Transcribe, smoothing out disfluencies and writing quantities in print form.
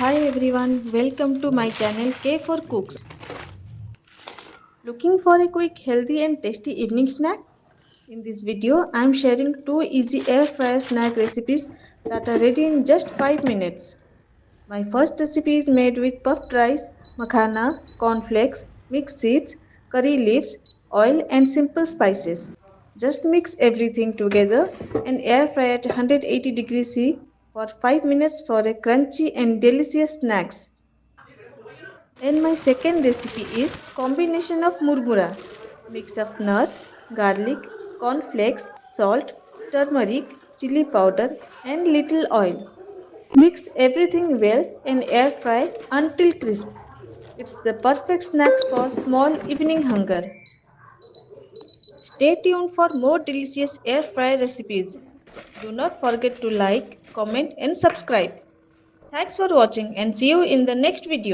Hi everyone, welcome to my channel K for Cooks. Looking for a quick, healthy and tasty evening snack? In this video, I am sharing two easy air fryer snack recipes that are ready in just 5 minutes. My first recipe is made with puffed rice, makhana, cornflakes, mixed seeds, curry leaves, oil and simple spices. Just mix everything together and air fry at 180 degrees C for 5 minutes for a crunchy and delicious snacks. And my second recipe is combination of murmura. Mix of nuts, garlic, cornflakes, salt, turmeric, chili powder and little oil. Mix everything well and air fry until crisp. It's the perfect snacks for small evening hunger. Stay tuned for more delicious air fry recipes. Do not forget to like, comment and subscribe. Thanks for watching and see you in the next video.